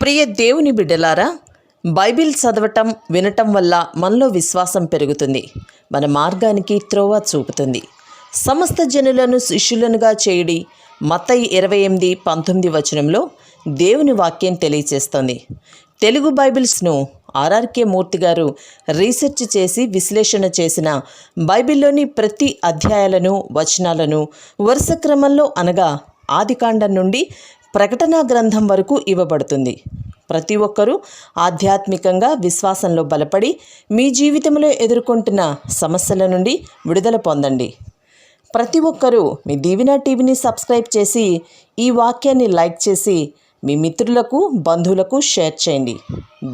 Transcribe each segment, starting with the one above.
ప్రియ దేవుని బిడ్డలారా, బైబిల్ చదవటం వినటం వల్ల మనలో విశ్వాసం పెరుగుతుంది. మన మార్గానికి త్రోవ చూపుతుంది. సమస్త జనులను శిష్యులనుగా చేయుడి మత్తయి 28:19 వచనంలో దేవుని వాక్యం తెలియచేస్తోంది. తెలుగు బైబిల్స్ను ఆర్ఆర్కే మూర్తి గారు రీసెర్చ్ చేసి విశ్లేషణ చేసిన బైబిల్లోని ప్రతి అధ్యాయాలను వచనాలను వరుస క్రమంలో అనగా ఆదికాండం నుండి ప్రకటనా గ్రంథం వరకు ఇవ్వబడుతుంది. ప్రతి ఒక్కరూ ఆధ్యాత్మికంగా విశ్వాసంలో బలపడి మీ జీవితంలో ఎదుర్కొంటున్న సమస్యల నుండి విడుదల పొందండి. ప్రతి ఒక్కరూ మీ దీవెన టీవీని సబ్స్క్రైబ్ చేసి ఈ వాక్యాన్ని లైక్ చేసి మీ మిత్రులకు బంధువులకు షేర్ చేయండి.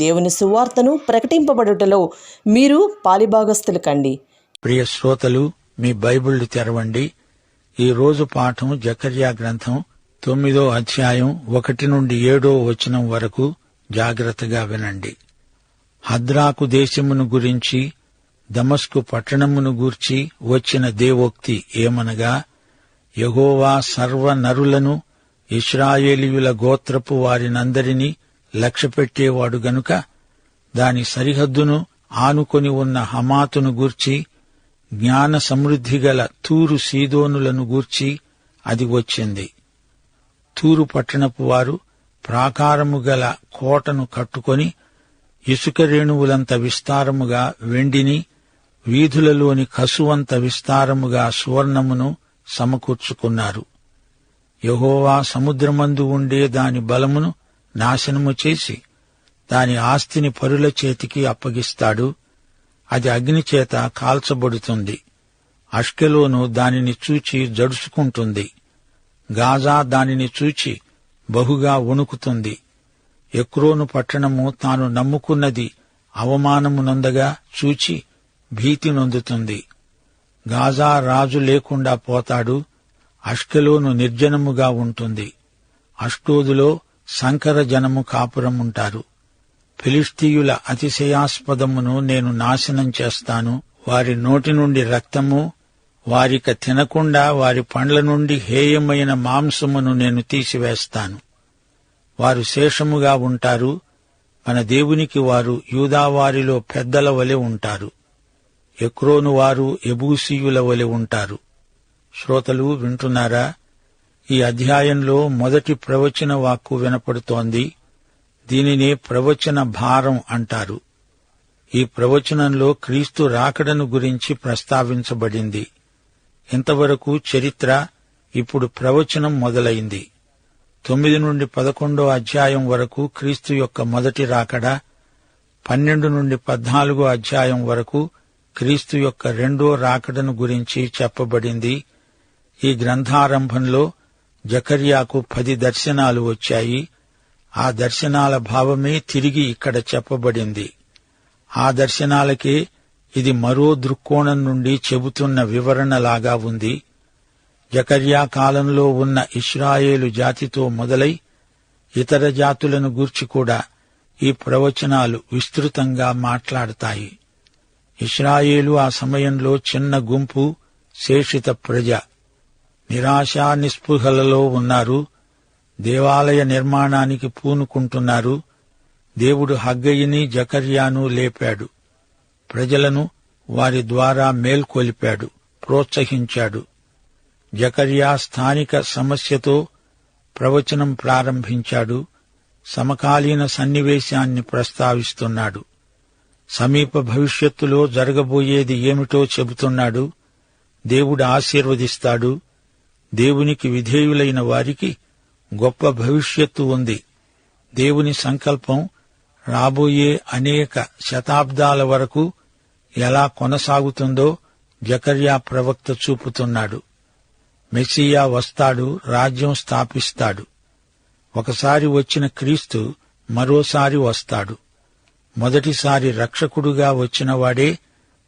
దేవుని సువార్తను ప్రకటింపబడుటలో మీరు పాలిభాగస్తులు కండి. ప్రియ శ్రోతలు, మీ బైబిళ్లు తెరవండి. ఈ రోజు పాఠం జకర్యా గ్రంథం 9వ అధ్యాయం 1 నుండి 7వ వచనం వరకు జాగ్రత్తగా వినండి. హద్రాకు దేశమును గురించి, దమస్కు పట్టణమును గూర్చి వచ్చిన దేవోక్తి ఏమనగా, యెహోవా సర్వ నరులను ఇశ్రాయేలీయుల గోత్రపు వారినందరినీ లక్ష్యపెట్టేవాడు గనుక దాని సరిహద్దును ఆనుకొని ఉన్న హమాతును గూర్చి, జ్ఞాన సమృద్ధి గల తూరు సీదోనులను గూర్చి అది వచ్చింది. తూరు పట్టణపు వారు ప్రాకారము గల కోటను కట్టుకొని ఇసుక రేణువులంత విస్తారముగా వెండిని, వీధులలోని కసువంత విస్తారముగా సువర్ణమును సమకూర్చుకున్నారు. యెహోవా సముద్రమందు ఉండే దాని బలమును నాశనము చేసి దాని ఆస్తిని పరుల చేతికి అప్పగిస్తాడు. అది అగ్నిచేత కాల్చబడుతుంది. అష్కెలోను దానిని చూచి జడుసుకుంటుంది. గాజా దానిని చూచి బహుగా వణుకుతుంది. ఎక్రోను పట్టణము తాను నమ్ముకున్నది అవమానము నొందగా చూచి భీతి నొందుతుంది. గాజా రాజు లేకుండా పోతాడు. అష్కెలోను నిర్జనముగా ఉంటుంది. అష్డోదులో సంకర జనము కాపురముంటారు. ఫిలిష్తీయుల అతిశయాస్పదమును నేను నాశనం చేస్తాను. వారి నోటి నుండి రక్తము, వారిక తినకుండా వారి పండ్ల నుండి హేయమైన మాంసమును నేను తీసివేస్తాను. వారు శేషముగా ఉంటారు. మన దేవునికి వారు యూదావారిలో పెద్దల వలె ఉంటారు. ఎక్రోను వారు యెబూసీయుల వలె ఉంటారు. శ్రోతలు వింటున్నారా? ఈ అధ్యాయంలో మొదటి ప్రవచన వాక్కు వినపడుతోంది. దీనినే ప్రవచన భారం అంటారు. ఈ ప్రవచనంలో క్రీస్తు రాకడను గురించి ప్రస్తావించబడింది. ఇంతవరకు చరిత్ర, ఇప్పుడు ప్రవచనం మొదలైంది. 9 నుండి 11వ అధ్యాయం వరకు క్రీస్తు యొక్క మొదటి రాకడ, 12 నుండి 14వ అధ్యాయం వరకు క్రీస్తు యొక్క రెండో రాకడను గురించి చెప్పబడింది. ఈ గ్రంథారంభంలో జకర్యాకు 10 దర్శనాలు వచ్చాయి. ఆ దర్శనాల భావమే తిరిగి ఇక్కడ చెప్పబడింది. ఆ దర్శనాలకే ఇది మరో దృక్కోణం నుండి చెబుతున్న వివరణలాగా ఉంది. జకర్యా కాలంలో ఉన్న ఇశ్రాయేలు జాతితో మొదలై ఇతర జాతులను గూర్చి కూడా ఈ ప్రవచనాలు విస్తృతంగా మాట్లాడతాయి. ఇశ్రాయేలు ఆ సమయంలో చిన్న గుంపు, శేషిత ప్రజ. నిరాశా నిస్పృహలలో ఉన్నారు. దేవాలయ నిర్మాణానికి పూనుకుంటున్నారు. దేవుడు హగ్గయిని, జకర్యాను లేపాడు. ప్రజలను వారి ద్వారా మేల్కొలిపాడు, ప్రోత్సహించాడు. జకర్యా స్థానిక సమస్యతో ప్రవచనం ప్రారంభించాడు. సమకాలీన సన్నివేశాన్ని ప్రస్తావిస్తున్నాడు. సమీప భవిష్యత్తులో జరగబోయేది ఏమిటో చెబుతున్నాడు. దేవుడు ఆశీర్వదిస్తాడు. దేవునికి విధేయులైన వారికి గొప్ప భవిష్యత్తు ఉంది. దేవుని సంకల్పం రాబోయే అనేక శతాబ్దాల వరకు ఎలా కొనసాగుతుందో జకర్యా ప్రవక్త చూపుతున్నాడు. మెస్సియా వస్తాడు, రాజ్యం స్థాపిస్తాడు. ఒకసారి వచ్చిన క్రీస్తు మరోసారి వస్తాడు. మొదటిసారి రక్షకుడుగా వచ్చినవాడే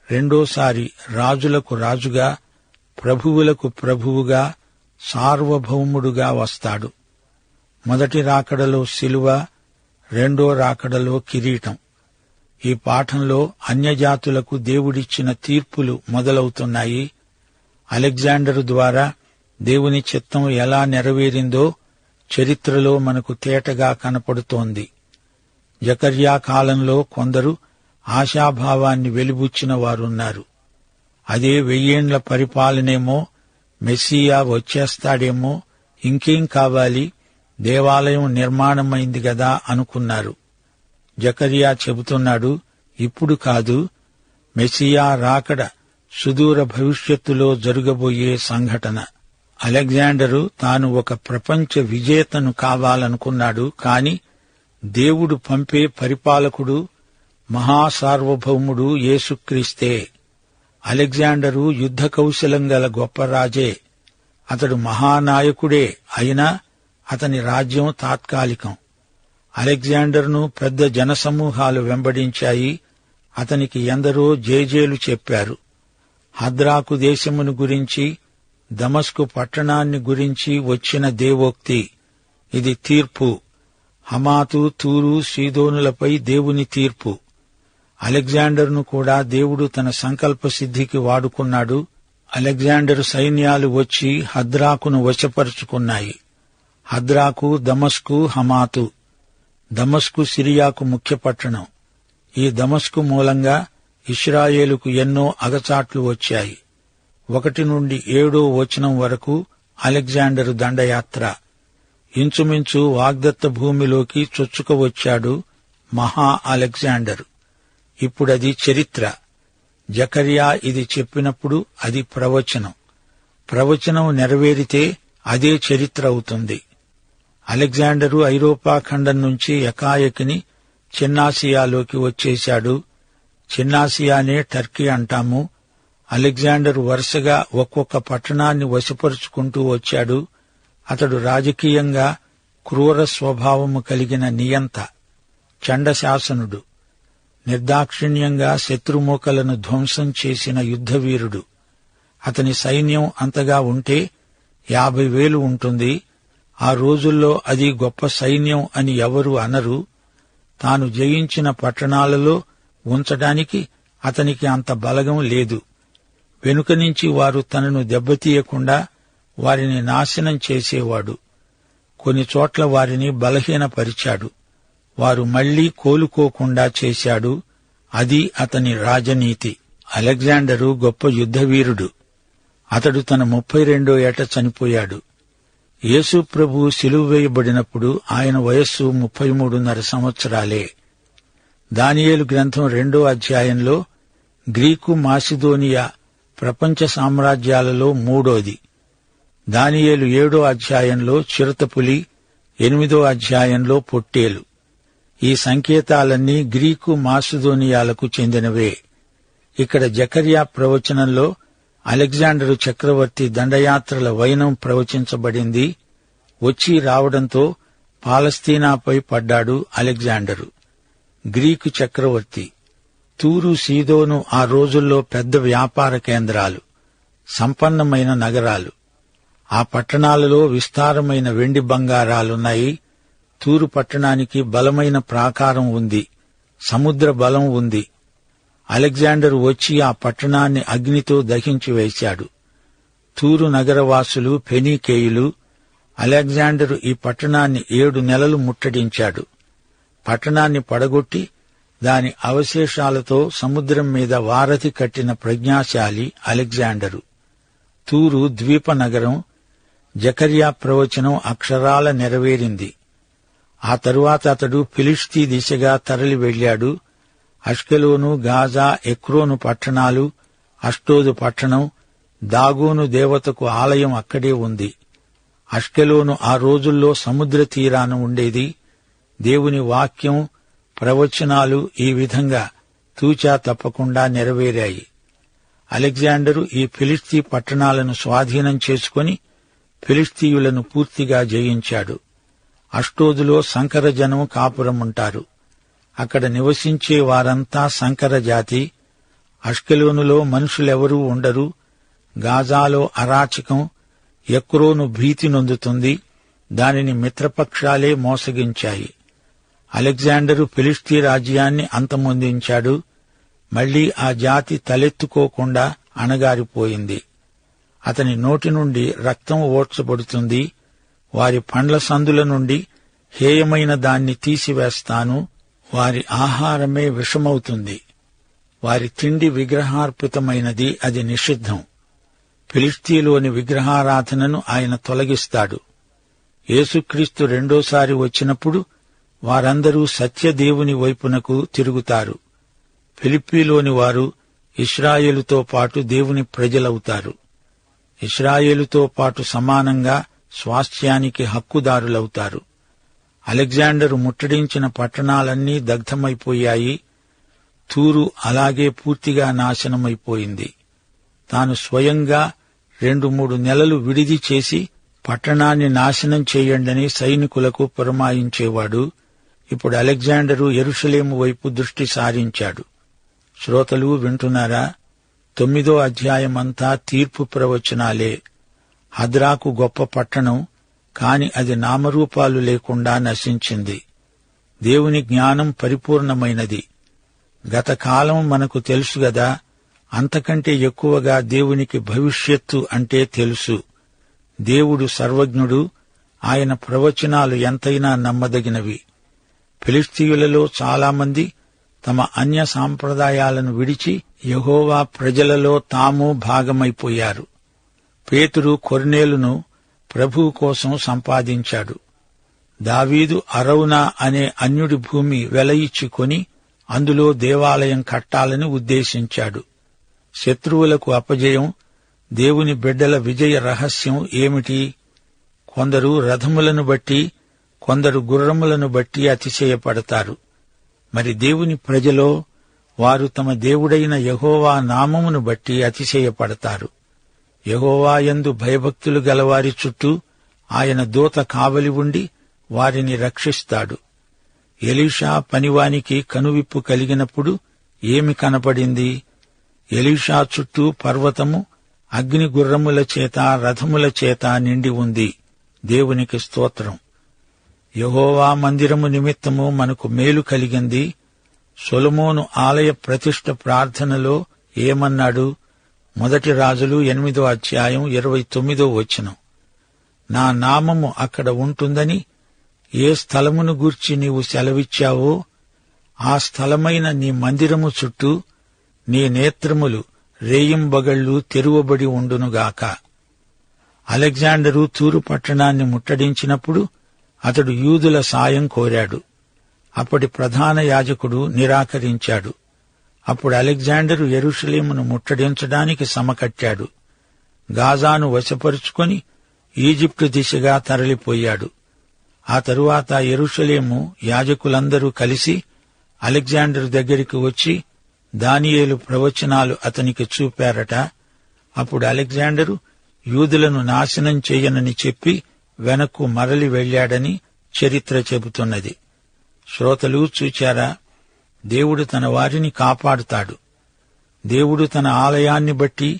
రెండోసారి రాజులకు రాజుగా, ప్రభువులకు ప్రభువుగా, సార్వభౌముడుగా వస్తాడు. మొదటి రాకడలో శిలువ, రెండో రాకడలో కిరీటం. ఈ పాఠంలో అన్యజాతులకు దేవుడిచ్చిన తీర్పులు మొదలవుతున్నాయి. అలెగ్జాండరు ద్వారా దేవుని చిత్తం ఎలా నెరవేరిందో చరిత్రలో మనకు తేటగా కనపడుతోంది. జకర్యా కాలంలో కొందరు ఆశాభావాన్ని వెలిబుచ్చిన వారున్నారు. అదే 1000 ఏండ్ల పరిపాలనేమో, మెస్సియా వచ్చేస్తాడేమో, ఇంకేం కావాలి, దేవాలయం నిర్మాణమైంది గదా అనుకున్నారు. జకర్యా చెబుతున్నాడు, ఇప్పుడు కాదు, మెస్సియా రాకడ సుదూర భవిష్యత్తులో జరగబోయే సంఘటన. అలెగ్జాండరు తాను ఒక ప్రపంచ విజేతను కావాలనుకున్నాడు. కాని దేవుడు పంపే పరిపాలకుడు, మహాసార్వభౌముడు యేసుక్రీస్తే. అలెగ్జాండరు యుద్ధ కౌశలం గల గొప్ప రాజే. అతడు మహానాయకుడే. అయినా అతని రాజ్యం తాత్కాలికం. అలెగ్జాండర్ను పెద్ద జనసమూహాలు వెంబడించాయి. అతనికి ఎందరో జేజేలు చెప్పారు. హద్రాకు దేశమును గురించి, దమస్కు పట్టణాన్ని గురించి వచ్చిన దేవోక్తి. ఇది తీర్పు. హమాతు, తూరు, సీదోనులపై దేవుని తీర్పు. అలెగ్జాండర్ను కూడా దేవుడు తన సంకల్ప సిద్ధికి వాడుకున్నాడు. అలెగ్జాండరు సైన్యాలు వచ్చి హద్రాకును వశపరుచుకున్నాయి. హద్రాకు, దమస్కు, హమాతు. దమస్కు సిరియాకు ముఖ్య పట్టణం. ఈ దమస్కు మూలంగా ఇశ్రాయేలుకు ఎన్నో అగచాట్లు వచ్చాయి. 1 నుండి 7వ వచనం వరకు అలెగ్జాండరు దండయాత్ర. ఇంచుమించు వాగ్దత్త భూమిలోకి చొచ్చుక వచ్చాడు మహా అలెగ్జాండరు. ఇప్పుడది చరిత్ర. జకర్యా ఇది చెప్పినప్పుడు అది ప్రవచనం. ప్రవచనం నెరవేరితే అదే చరిత్ర అవుతుంది. అలెగ్జాండరు ఐరోపా ఖండం నుంచి ఎకాయకిని చిన్నాసియాలోకి వచ్చేశాడు. చిన్నాసియానే టర్కీ అంటాము. అలెగ్జాండరు వరుసగా ఒక్కొక్క పట్టణాన్ని వశపరుచుకుంటూ వచ్చాడు. అతడు రాజకీయంగా క్రూర స్వభావము కలిగిన నియంత, చండశాసనుడు. నిర్దాక్షిణ్యంగా శత్రుమూకలను ధ్వంసం చేసిన యుద్ధవీరుడు. అతని సైన్యం అంతగా ఉంటే 50,000 ఉంటుంది. ఆ రోజుల్లో అది గొప్ప సైన్యం అని ఎవరు అనరు. తాను జయించిన పట్టణాలలో ఉంచడానికి అతనికి అంత బలగం లేదు. వెనుక నుంచి వారు తనను దెబ్బతీయకుండా వారిని నాశనం చేసేవాడు. కొన్ని చోట్ల వారిని బలహీనపరిచాడు. వారు మళ్లీ కోలుకోకుండా చేశాడు. అది అతని రాజనీతి. అలెగ్జాండరు గొప్ప యుద్ధవీరుడు. అతడు తన 32వ ఏట చనిపోయాడు. యేసు ప్రభు సిలువ వేయబడినప్పుడు ఆయన వయస్సు 33.5 సంవత్సరాలే. దానియేలు గ్రంథం 2వ అధ్యాయంలో గ్రీకు మాసిదోనియా ప్రపంచ సామ్రాజ్యాలలో 3వది. దానియేలు 7వ అధ్యాయంలో చిరుతపులి, 8వ అధ్యాయంలో పొట్టేలు. ఈ సంకేతాలన్నీ గ్రీకు మాసిదోనియాలకు చెందినవే. ఇక్కడ జకర్యా ప్రవచనంలో అలెగ్జాండరు చక్రవర్తి దండయాత్రల వైనం ప్రవచించబడింది. వచ్చి రావడంతో పాలస్తీనాపై పడ్డాడు అలెగ్జాండరు. గ్రీకు చక్రవర్తి. తూరు, సీదోను ఆ రోజుల్లో పెద్ద వ్యాపార కేంద్రాలు, సంపన్నమైన నగరాలు. ఆ పట్టణాలలో విస్తారమైన వెండి బంగారాలున్నాయి. తూరు పట్టణానికి బలమైన ప్రాకారం ఉంది, సముద్ర బలం ఉంది. అలెగ్జాండరు వచ్చి ఆ పట్టణాన్ని అగ్నితో దహించి వేశాడు. తూరు నగరవాసులు ఫెనీకేయులు. అలెగ్జాండరు ఈ పట్టణాన్ని 7 నెలలు ముట్టడించాడు. పట్టణాన్ని పడగొట్టి దాని అవశేషాలతో సముద్రం మీద వారధి కట్టిన ప్రజ్ఞాశాలి అలెగ్జాండరు. తూరు ద్వీప నగరం. జకర్యా ప్రవచనం అక్షరాల నెరవేరింది. ఆ తరువాత అతడు ఫిలిష్తీ దిశగా తరలి వెళ్లాడు. అష్కెలోను, గాజా, ఎక్రోను పట్టణాలు, అష్టోదు పట్టణం, దాగోను దేవతకు ఆలయం అక్కడే ఉంది. అష్కెలోను ఆ రోజుల్లో సముద్ర తీరాన ఉండేది. దేవుని వాక్యం, ప్రవచనాలు ఈ విధంగా తూచా తప్పకుండా నెరవేరాయి. అలెగ్జాండరు ఈ ఫిలిష్తీ పట్టణాలను స్వాధీనం చేసుకుని ఫిలిష్తీయులను పూర్తిగా జయించాడు. అష్టోదులో సంకర జనం కాపురముంటారు. అక్కడ నివసించే వారంతా సంకర జాతి. అష్కెలోనులో మనుషులెవరూ ఉండరు. గాజాలో అరాచకం. ఎక్రోను భీతి నొందుతుంది. దానిని మిత్రపక్షాలే మోసగించాయి. అలెగ్జాండరు ఫిలిష్తీ రాజ్యాన్ని అంతమొందించాడు. మళ్లీ ఆ జాతి తలెత్తుకోకుండా అణగారిపోయింది. అతని నోటి నుండి రక్తం ఓడ్చబడుతుంది. వారి పండ్ల సందుల నుండి హేయమైన దాన్ని తీసివేస్తాను. వారి ఆహారమే విషమవుతుంది. వారి తిండి విగ్రహార్పితమైనది, అది నిషిద్ధం. ఫిలిష్తీలోని విగ్రహారాధనను ఆయన తొలగిస్తాడు. యేసుక్రీస్తు రెండోసారి వచ్చినప్పుడు వారందరూ సత్యదేవుని వైపునకు తిరుగుతారు. ఫిలిప్పీలోని వారు ఇశ్రాయేలుతో పాటు దేవుని ప్రజలవుతారు. ఇశ్రాయేలుతో పాటు సమానంగా స్వాస్థ్యానికి హక్కుదారులవుతారు. అలెగ్జాండరు ముట్టడించిన పట్టణాలన్నీ దగ్ధమైపోయాయి. తూరు అలాగే పూర్తిగా నాశనమైపోయింది. తాను స్వయంగా 2-3 నెలలు విడిది చేసి పట్టణాన్ని నాశనం చేయండని సైనికులకు పురమాయించేవాడు. ఇప్పుడు అలెగ్జాండరు యెరూషలేము వైపు దృష్టి సారించాడు. శ్రోతలు వింటున్నారా? 9వ అధ్యాయమంతా తీర్పు ప్రవచనాలే. హద్రాకు గొప్ప పట్టణం, కాని అది నామరూపాలు లేకుండా నశించింది. దేవుని జ్ఞానం పరిపూర్ణమైనది. గత కాలం మనకు తెలుసు గదా, అంతకంటే ఎక్కువగా దేవునికి భవిష్యత్తు అంటే తెలుసు. దేవుడు సర్వజ్ఞుడు, ఆయన ప్రవచనాలు ఎంతైనా నమ్మదగినవి. ఫిలిష్తీయులలో చాలామంది తమ అన్య సాంప్రదాయాలను విడిచి యెహోవా ప్రజలలో తాము భాగమైపోయారు. పేతురు కొర్నేలును ప్రభువు కోసం సంపాదించాడు. దావీదు అరౌనా అనే అన్యుడి భూమి వెల ఇచ్చి కొని అందులో దేవాలయం కట్టాలని ఉద్దేశించాడు. శత్రువులకు అపజయం, దేవుని బిడ్డల విజయ రహస్యం ఏమిటి? కొందరు రథములను బట్టి, కొందరు గుర్రములను బట్టి అతిశయపడతారు. మరి దేవుని ప్రజలో వారు తమ దేవుడైన యెహోవా నామమును బట్టి అతిశయపడతారు. యెహోవాయందు భయభక్తులు గలవారి చుట్టూ ఆయన దూత కావలి ఉండి వారిని రక్షిస్తాడు. ఎలీషా పనివానికి కనువిప్పు కలిగినప్పుడు ఏమి కనపడింది? ఎలీషా చుట్టూ పర్వతము అగ్ని గుర్రముల చేత రథముల చేత నిండి ఉంది. దేవునికి స్తోత్రం. యెహోవా మందిరము నిమిత్తము మనకు మేలు కలిగింది. సొలొమోను ఆలయ ప్రతిష్ఠ ప్రార్థనలో ఏమన్నాడు? 1 రాజులు 8వ అధ్యాయం 29వ వచనం. నా నామము అక్కడ ఉంటుందని ఏ స్థలమును గూర్చి నీవు సెలవిచ్చావో ఆ స్థలమైన నీ మందిరము చుట్టూ నీ నేత్రములు రేయింబగళ్లు తెరువబడి ఉండునుగాక. అలెగ్జాండరు తూరు పట్టణాన్ని ముట్టడించినప్పుడు అతడు యూదుల సాయం కోరాడు. అప్పటి ప్రధాన యాజకుడు నిరాకరించాడు. అప్పుడు అలెగ్జాండరు యెరూషలేమును ముట్టడించడానికి సమకట్టాడు. గాజాను వశపరుచుకొని ఈజిప్టు దిశగా తరలిపోయాడు. ఆ తరువాత యెరూషలేము యాజకులందరూ కలిసి అలెగ్జాండరు దగ్గరికి వచ్చి దానియేలు ప్రవచనాలు అతనికి చూపారట. అప్పుడు అలెగ్జాండరు యూదులను నాశనం చేయనని చెప్పి వెనక్కు మరలి వెళ్లాడని చరిత్ర చెబుతున్నది. శ్రోతలు చూచారా? దేవుడు తన వారిని కాపాడుతాడు. దేవుడు తన ఆలయాన్ని బట్టి,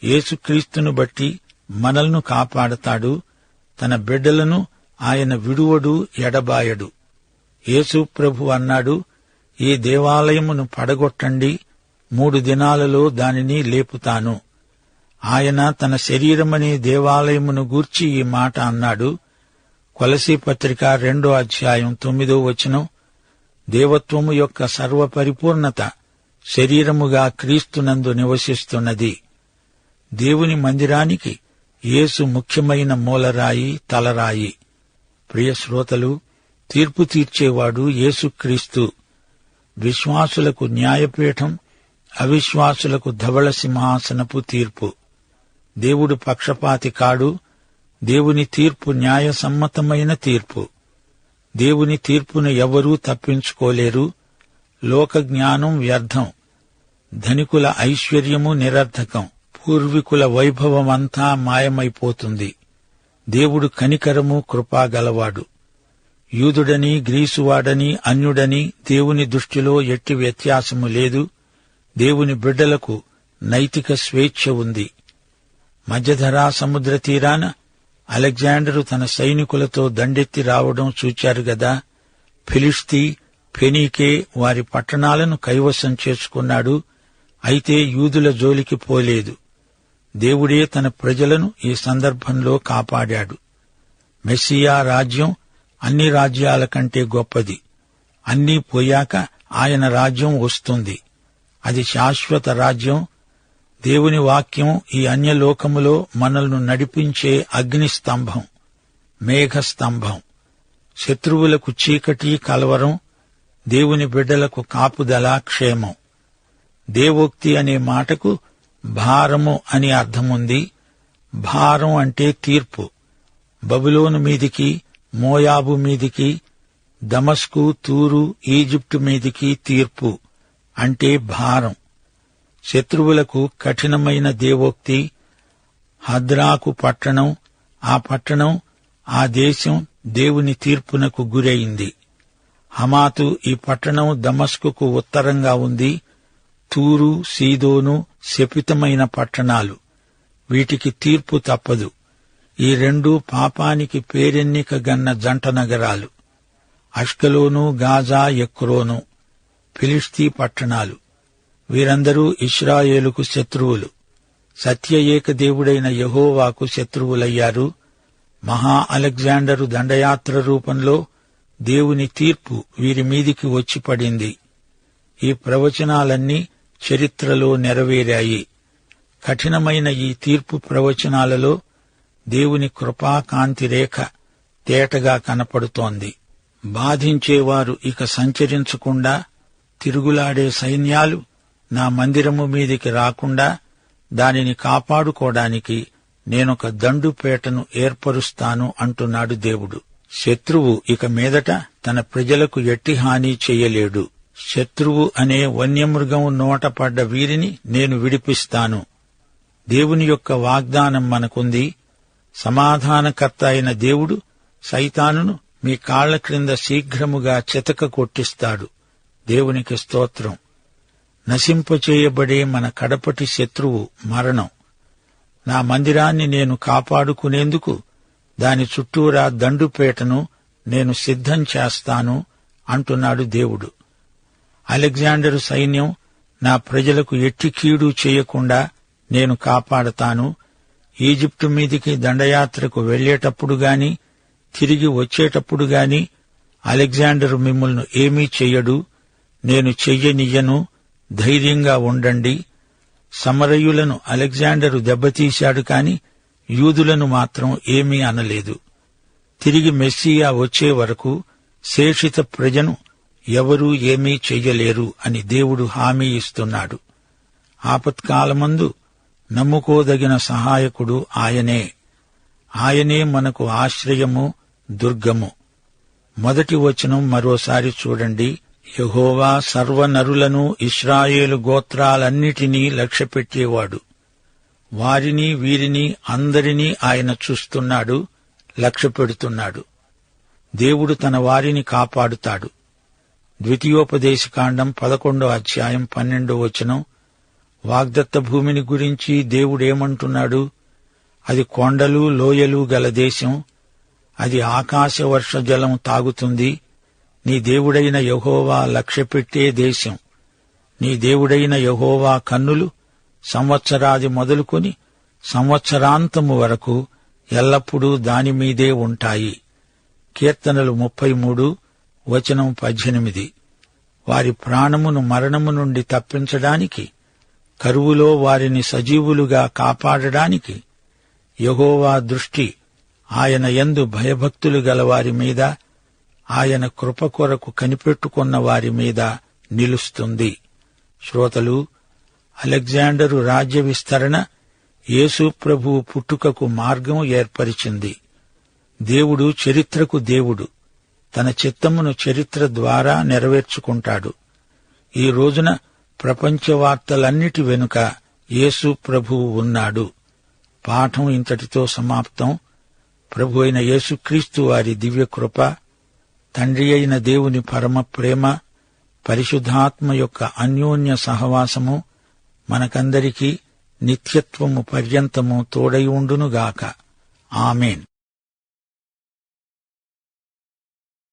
యేసుక్రీస్తును బట్టి మనల్ని కాపాడతాడు. తన బిడ్డలను ఆయన విడువడు, ఎడబాయడు. యేసు ప్రభు అన్నాడు, ఈ దేవాలయమును పడగొట్టండి, 3 దినాలలో దానిని లేపుతాను. ఆయన తన శరీరమనే దేవాలయమును గూర్చి ఈ మాట అన్నాడు. కొలసీ పత్రిక 2వ అధ్యాయం 9వ వచనం. దేవత్వము యొక్క సర్వపరిపూర్ణత శరీరముగా క్రీస్తునందు నివసిస్తున్నది. దేవుని మందిరానికి యేసు ముఖ్యమైన మూలరాయి, తలరాయి. ప్రియ శ్రోతలు, తీర్పు తీర్చేవాడు యేసుక్రీస్తు. విశ్వాసులకు న్యాయపీఠం, అవిశ్వాసులకు ధవళ సింహాసనపు తీర్పు. దేవుడు పక్షపాతి కాడు. దేవుని తీర్పు న్యాయసమ్మతమైన తీర్పు. దేవుని తీర్పును ఎవరూ తప్పించుకోలేరు. లోక జ్ఞానం వ్యర్థం. ధనికుల ఐశ్వర్యము నిరర్థకం. పూర్వీకుల వైభవమంతా మాయమైపోతుంది. దేవుడు కనికరము, కృపాగలవాడు. యూదుడని, గ్రీసువాడని, అన్యుడని దేవుని దృష్టిలో ఎట్టి వ్యత్యాసము లేదు. దేవుని బిడ్డలకు నైతిక స్వేచ్ఛ ఉంది. మధ్యధరా సముద్ర తీరాన అలెగ్జాండరు తన సైనికులతో దండెత్తి రావడం చూచారు గదా. ఫిలిష్తీ, ఫెనీకే వారి పట్టణాలను కైవసం చేసుకున్నాడు. అయితే యూదుల జోలికి పోలేదు. దేవుడే తన ప్రజలను ఈ సందర్భంలో కాపాడాడు. మెస్సియా రాజ్యం అన్ని రాజ్యాల కంటే గొప్పది. అన్నీ పోయాక ఆయన రాజ్యం వస్తుంది. అది శాశ్వత రాజ్యం. దేవుని వాక్యం ఈ అన్యలోకములో మనల్ని నడిపించే అగ్నిస్తంభం, మేఘస్తంభం. శత్రువులకు చీకటి, కలవరం, దేవుని బిడ్డలకు కాపుదల, క్షేమం. దేవోక్తి అనే మాటకు భారము అని అర్థముంది. భారం అంటే తీర్పు. బబులోను మీదికి, మోయాబు మీదికి, దమస్కు, తూరు, ఈజిప్టు మీదికి తీర్పు అంటే భారం. శత్రువులకు కఠినమైన దేవోక్తి. హద్రాకు పట్టణం, ఆ పట్టణం, ఆ దేశం దేవుని తీర్పునకు గురైంది. హమాతు ఈ పట్టణం దమస్కుకు ఉత్తరంగా ఉంది. తూరు, సీదోను శపితమైన పట్టణాలు. వీటికి తీర్పు తప్పదు. ఈ రెండూ పాపానికి పేరెన్నిక గన్న జంట నగరాలు. అష్కలోను, గాజా, ఎక్రోను ఫిలిష్తీ పట్టణాలు. వీరందరూ ఇశ్రాయేలుకు శత్రువులు. సత్య ఏక దేవుడైన యెహోవాకు శత్రువులయ్యారు. మహా అలెగ్జాండరు దండయాత్ర రూపంలో దేవుని తీర్పు వీరి మీదికి వచ్చి పడింది. ఈ ప్రవచనాలన్నీ చరిత్రలో నెరవేరాయి. కఠినమైన ఈ తీర్పు ప్రవచనాలలో దేవుని కృపా కాంతి రేఖ తేటగా కనపడుతోంది. బాధించేవారు ఇక సంచరించకుండా, తిరుగులాడే సైన్యాలు నా మందిరము మీదికి రాకుండా దానిని కాపాడుకోవడానికి నేనొక దండుపేటను ఏర్పరుస్తాను అంటున్నాడు దేవుడు. శత్రువు ఇక మీదట తన ప్రజలకు ఎట్టి హాని చెయ్యలేడు. శత్రువు అనే వన్యమృగం నోట పడ్డ వీరిని నేను విడిపిస్తాను. దేవుని యొక్క వాగ్దానం మనకుంది. సమాధానకర్త అయిన దేవుడు సైతానును మీ కాళ్ల క్రింద శీఘ్రముగా చితక కొట్టిస్తాడు. దేవునికి స్తోత్రం. నశింపచేయబడే మన కడపటి శత్రువు మరణం. నా మందిరాన్ని నేను కాపాడుకునేందుకు దాని చుట్టూరా దండుపేటను నేను సిద్ధం చేస్తాను అంటున్నాడు దేవుడు. అలెగ్జాండరు సైన్యం నా ప్రజలకు ఎట్టి కీడు చేయకుండా నేను కాపాడతాను. ఈజిప్టు మీదికి దండయాత్రకు వెళ్లేటప్పుడు గాని, తిరిగి వచ్చేటప్పుడు గాని అలెగ్జాండరు మిమ్మల్ని ఏమీ చెయ్యడు. నేను చెయ్యనియ్యను. ధైర్యంగా ఉండండి. సమరయులను అలెగ్జాండరు దెబ్బతీశాడు కాని యూదులను మాత్రం ఏమీ అనలేదు. తిరిగి మెస్సియా వచ్చే వరకు శేషిత ప్రజను ఎవరూ ఏమీ చెయ్యలేరు అని దేవుడు హామీ ఇస్తున్నాడు. ఆపత్కాలమందు నమ్ముకోదగిన సహాయకుడు ఆయనే. ఆయనే మనకు ఆశ్రయము, దుర్గము. మొదటి వచనం మరోసారి చూడండి. యెహోవా సర్వనరులను, ఇశ్రాయేలు గోత్రాలన్నిటినీ లక్ష్యపెట్టేవాడు. వారిని, వీరిని, అందరినీ ఆయన చూస్తున్నాడు, లక్ష్యపెడుతున్నాడు. దేవుడు తన వారిని కాపాడుతాడు. ద్వితీయోపదేశకాండం 11వ అధ్యాయం 12వ వచనం. వాగ్దత్త భూమిని గురించి దేవుడేమంటున్నాడు? అది కొండలు, లోయలు గల దేశం. అది ఆకాశ వర్ష జలం తాగుతుంది. నీ దేవుడైన యెహోవా లక్ష్యపెట్టే దేశం. నీ దేవుడైన యెహోవా కన్నులు సంవత్సరాది మొదలుకొని సంవత్సరాంతము వరకు ఎల్లప్పుడూ దానిమీదే ఉంటాయి. కీర్తనలు 33 వచనం 18. వారి ప్రాణమును మరణము నుండి తప్పించడానికి, కరువులో వారిని సజీవులుగా కాపాడడానికి యెహోవా దృష్టి ఆయన యందు భయభక్తులు గల వారి మీద, ఆయన కృప కొరకు కనిపెట్టుకున్న వారి మీద నిలుస్తుంది. శ్రోతలు, అలెగ్జాండరు రాజ్య విస్తరణ యేసు ప్రభువు పుట్టుకకు మార్గం ఏర్పరిచింది. దేవుడు చరిత్రకు దేవుడు. తన చిత్తమును చరిత్ర ద్వారా నెరవేర్చుకుంటాడు. ఈ రోజున ప్రపంచ వార్తలన్నిటి వెనుక యేసు ప్రభువు ఉన్నాడు. పాఠం ఇంతటితో సమాప్తం. ప్రభు అయిన యేసుక్రీస్తు వారి దివ్యకృప, తండ్రి అయిన దేవుని పరమ ప్రేమ, పరిశుద్ధాత్మ యొక్క అన్యోన్య సహవాసము మనకందరికీ నిత్యత్వము పర్యంతము తోడై ఉండునుగాక. ఆమేన్.